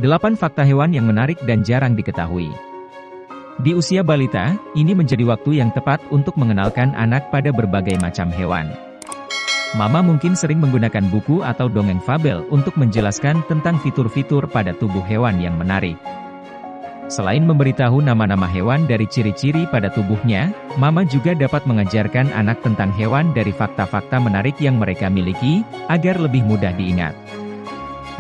8 fakta hewan yang menarik dan jarang diketahui. Di usia balita, ini menjadi waktu yang tepat untuk mengenalkan anak pada berbagai macam hewan. Mama mungkin sering menggunakan buku atau dongeng fabel untuk menjelaskan tentang fitur-fitur pada tubuh hewan yang menarik. Selain memberitahu nama-nama hewan dari ciri-ciri pada tubuhnya, Mama juga dapat mengajarkan anak tentang hewan dari fakta-fakta menarik yang mereka miliki, agar lebih mudah diingat.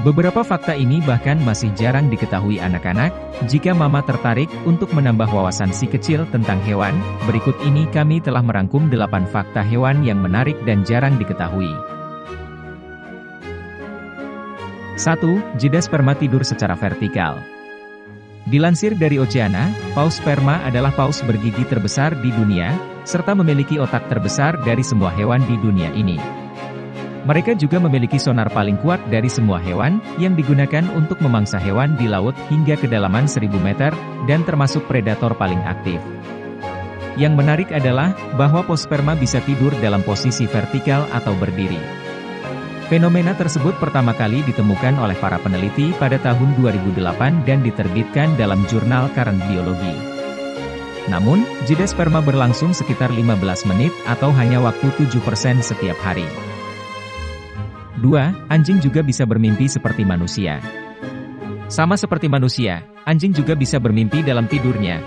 Beberapa fakta ini bahkan masih jarang diketahui anak-anak. Jika Mama tertarik untuk menambah wawasan si kecil tentang hewan, berikut ini kami telah merangkum 8 fakta hewan yang menarik dan jarang diketahui. 1. Jeda sperma tidur secara vertikal. Dilansir dari Oceana, paus sperma adalah paus bergigi terbesar di dunia, serta memiliki otak terbesar dari semua hewan di dunia ini. Mereka juga memiliki sonar paling kuat dari semua hewan, yang digunakan untuk memangsa hewan di laut hingga kedalaman 1000 meter, dan termasuk predator paling aktif. Yang menarik adalah, bahwa paus sperma bisa tidur dalam posisi vertikal atau berdiri. Fenomena tersebut pertama kali ditemukan oleh para peneliti pada tahun 2008 dan diterbitkan dalam jurnal Current Biology. Namun, jeda sperma berlangsung sekitar 15 menit atau hanya waktu 7% setiap hari. 2. Anjing juga bisa bermimpi seperti manusia. Sama seperti manusia, anjing juga bisa bermimpi dalam tidurnya.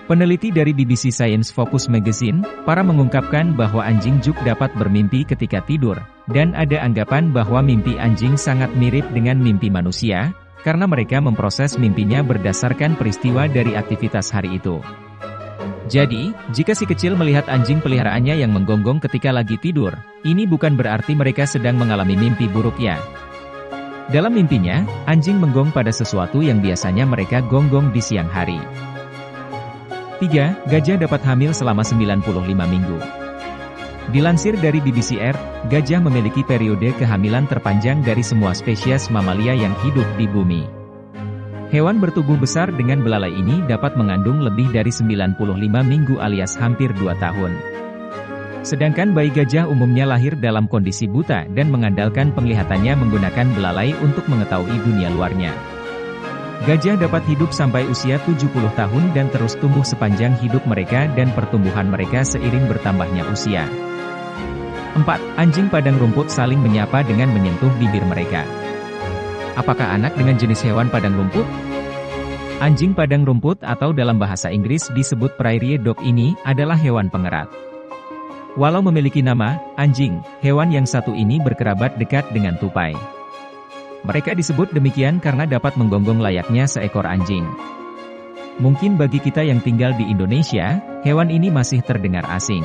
Peneliti dari BBC Science Focus Magazine, para mengungkapkan bahwa anjing juga dapat bermimpi ketika tidur, dan ada anggapan bahwa mimpi anjing sangat mirip dengan mimpi manusia, karena mereka memproses mimpinya berdasarkan peristiwa dari aktivitas hari itu. Jadi, jika si kecil melihat anjing peliharaannya yang menggonggong ketika lagi tidur, ini bukan berarti mereka sedang mengalami mimpi buruk ya. Dalam mimpinya, anjing menggong pada sesuatu yang biasanya mereka gonggong di siang hari. 3. Gajah dapat hamil selama 95 minggu. Dilansir dari BBC Earth, gajah memiliki periode kehamilan terpanjang dari semua spesies mamalia yang hidup di bumi. Hewan bertubuh besar dengan belalai ini dapat mengandung lebih dari 95 minggu alias hampir 2 tahun. Sedangkan bayi gajah umumnya lahir dalam kondisi buta dan mengandalkan penglihatannya menggunakan belalai untuk mengetahui dunia luarnya. Gajah dapat hidup sampai usia 70 tahun dan terus tumbuh sepanjang hidup mereka dan pertumbuhan mereka seiring bertambahnya usia. 4. Anjing padang rumput saling menyapa dengan menyentuh bibir mereka. Apakah anak dengan jenis hewan padang rumput? Anjing padang rumput atau dalam bahasa Inggris disebut prairie dog ini adalah hewan pengerat. Walau memiliki nama, anjing, hewan yang satu ini berkerabat dekat dengan tupai. Mereka disebut demikian karena dapat menggonggong layaknya seekor anjing. Mungkin bagi kita yang tinggal di Indonesia, hewan ini masih terdengar asing.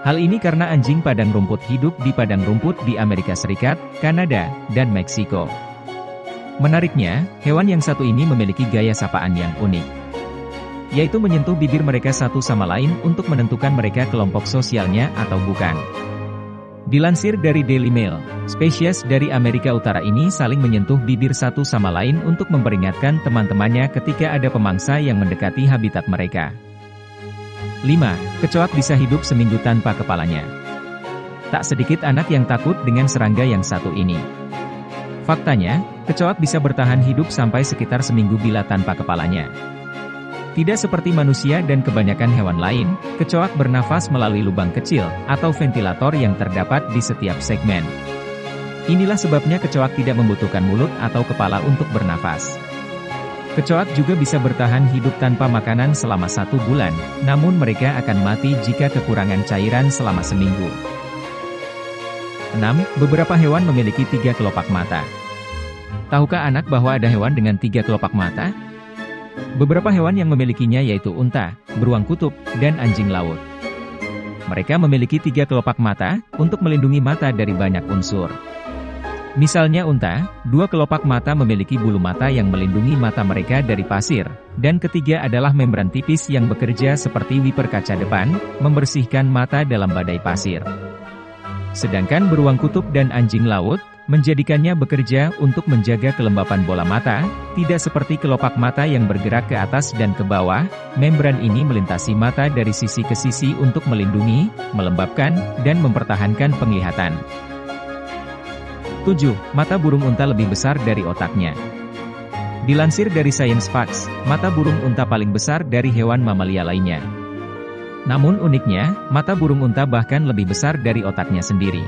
Hal ini karena anjing padang rumput hidup di padang rumput di Amerika Serikat, Kanada, dan Meksiko. Menariknya, hewan yang satu ini memiliki gaya sapaan yang unik, yaitu menyentuh bibir mereka satu sama lain untuk menentukan mereka kelompok sosialnya atau bukan. Dilansir dari Daily Mail, spesies dari Amerika Utara ini saling menyentuh bibir satu sama lain untuk memperingatkan teman-temannya ketika ada pemangsa yang mendekati habitat mereka. 5. Kecoak bisa hidup seminggu tanpa kepalanya. Tak sedikit anak yang takut dengan serangga yang satu ini. Faktanya, kecoak bisa bertahan hidup sampai sekitar seminggu bila tanpa kepalanya. Tidak seperti manusia dan kebanyakan hewan lain, kecoak bernafas melalui lubang kecil, atau ventilator yang terdapat di setiap segmen. Inilah sebabnya kecoak tidak membutuhkan mulut atau kepala untuk bernafas. Kecoak juga bisa bertahan hidup tanpa makanan selama 1 bulan, namun mereka akan mati jika kekurangan cairan selama seminggu. 6. Beberapa hewan memiliki 3 kelopak mata. Tahukah anak bahwa ada hewan dengan 3 kelopak mata? Beberapa hewan yang memilikinya yaitu unta, beruang kutub, dan anjing laut. Mereka memiliki 3 kelopak mata, untuk melindungi mata dari banyak unsur. Misalnya unta, 2 kelopak mata memiliki bulu mata yang melindungi mata mereka dari pasir, dan ketiga adalah membran tipis yang bekerja seperti wiper kaca depan, membersihkan mata dalam badai pasir. Sedangkan beruang kutub dan anjing laut, menjadikannya bekerja untuk menjaga kelembapan bola mata, tidak seperti kelopak mata yang bergerak ke atas dan ke bawah, membran ini melintasi mata dari sisi ke sisi untuk melindungi, melembabkan, dan mempertahankan penglihatan. 7. Mata burung unta lebih besar dari otaknya. Dilansir dari Science Facts, mata burung unta paling besar dari hewan mamalia lainnya. Namun uniknya, mata burung unta bahkan lebih besar dari otaknya sendiri.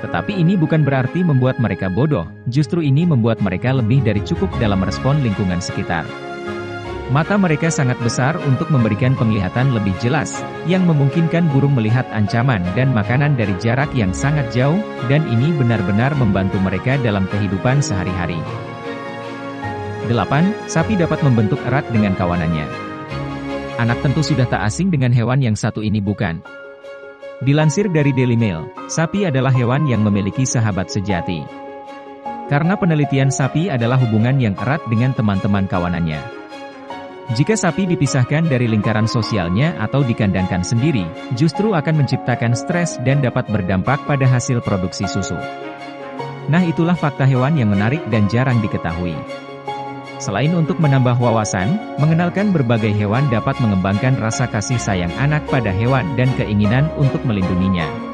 Tetapi ini bukan berarti membuat mereka bodoh, justru ini membuat mereka lebih dari cukup dalam merespon lingkungan sekitar. Mata mereka sangat besar untuk memberikan penglihatan lebih jelas, yang memungkinkan burung melihat ancaman dan makanan dari jarak yang sangat jauh, dan ini benar-benar membantu mereka dalam kehidupan sehari-hari. 8. Sapi dapat membentuk erat dengan kawanannya. Anak tentu sudah tak asing dengan hewan yang satu ini, bukan? Dilansir dari Daily Mail, sapi adalah hewan yang memiliki sahabat sejati. Karena penelitian, sapi adalah hubungan yang erat dengan teman-teman kawanannya. Jika sapi dipisahkan dari lingkaran sosialnya atau dikandangkan sendiri, justru akan menciptakan stres dan dapat berdampak pada hasil produksi susu. Nah, itulah fakta hewan yang menarik dan jarang diketahui. Selain untuk menambah wawasan, mengenalkan berbagai hewan dapat mengembangkan rasa kasih sayang anak pada hewan dan keinginan untuk melindunginya.